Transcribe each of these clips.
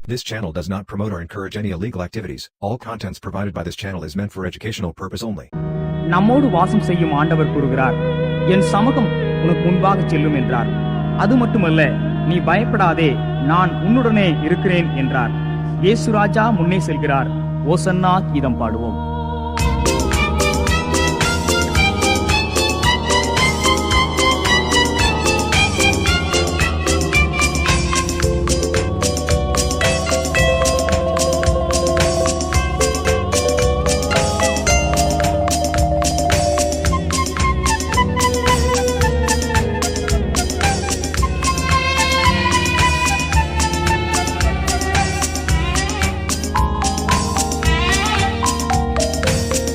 This channel does not promote or encourage any illegal activities. All contents provided by this channel is meant for educational purpose only. நம்மோடு வாசம் செய்யும் ஆண்டவர் கூறுகிறார், என் சமூகம் உனக்கு முன்பாக செல்லும் என்றார். அது மட்டுமல்ல, நீ பயப்படாதே, நான் உன்னுடனே இருக்கிறேன் என்றார். இயேசு ராஜா முன்னே செல்கிறார். ஓசன்னா கீதம் பாடுவோம்.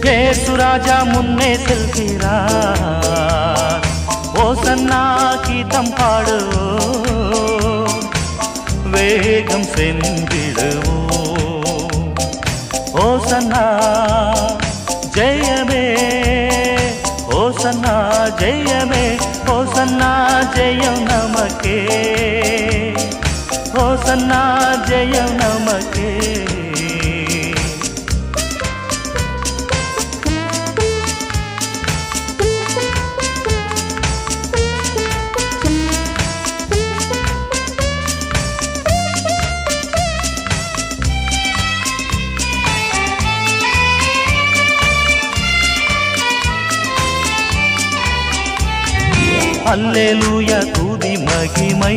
இயேசு ராஜா முன்னே செல்கிறார். ஓசன்னா கீதம் பாடுவோம், வேகம் சென்றிடுவோம். ஓசன்னா ஜெயமே, ஓசன்னா ஜெயமே, ஓசன்னா ஜெயம் நமக்கே, ஓசன்னா ஜெயம் நமக்கே. அல்லேலூயா துதி மகிமை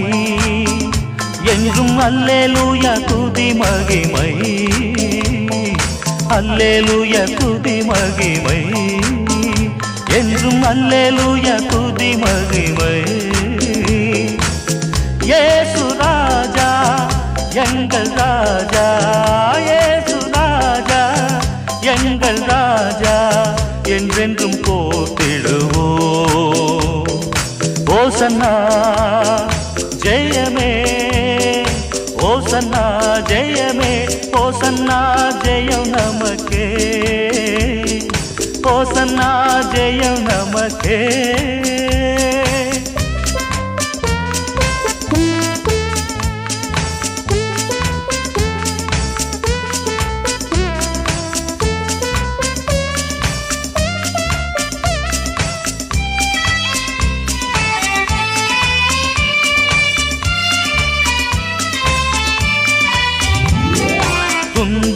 என்றும், அல்லேலூயா துதி மகிமை, அல்லேலூயா துதி மகிமை என்றும், அல்லேலூயா துதி மகிமை. இயேசு ராஜா எங்கள் ராஜா, இயேசு ராஜா எங்கள் ராஜா, என்றென்றும் போற்றிடுவோம். ஓசன்னா ஜெயமே, ஓசன்னா ஜெயமே, ஓசன்னா ஜெயம் நமக்கே, ஓசன்னா ஜெயம் நமக்கே.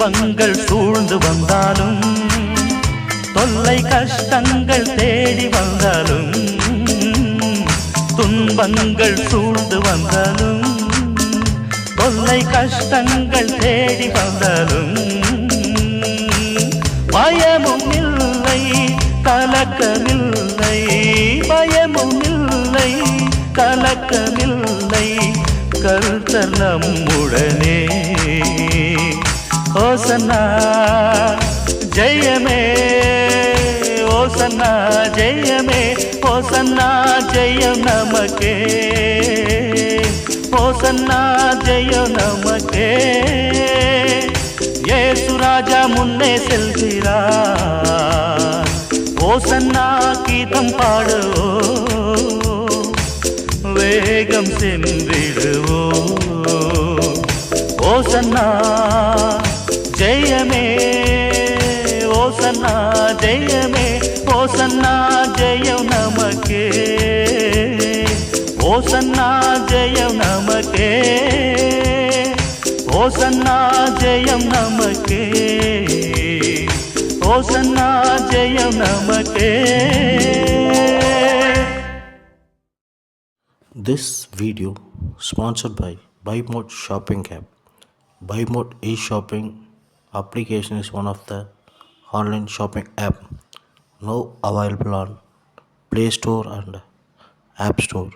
துன்பங்கள் சூழ்ந்து வந்தாலும், தொல்லை கஷ்டங்கள் தேடி வந்தாலும், துன்பங்கள் சூழ்ந்து வந்தாலும், தொல்லை கஷ்டங்கள் தேடி வந்தாலும், பயமும் இல்லை கலக்கமில்லை, பயமும் இல்லை கலக்கமில்லை, கர்த்தர் நம்முடனே. ஓசன்னா ஜெயமே, ஓசன்னா ஜெயமே, ஓசன்னா ஜெயம் நமக்கே, ஓசன்னா ஜெயம் நமக்கே. இயேசு ராஜா முன்னே செல்கிறார். ஓசன்னா கீதம் பாடுவோம், வேகம் சென்றிடுவோம். ஓசன்னா ஜெயமே, ஓசன்னா ஜெயமே, ஓசன்னா ஜெயம் நமக்கே, ஓசன்னா ஜெயம் நமக்கே, ஓசன்னா ஜெயம் நமக்கே, ஓசன்னா ஜெயம் நமக்கே. This video sponsored by BuyMode Shopping app. BuyMode e-shopping application is one of the online shopping app now available on Play Store and App Store.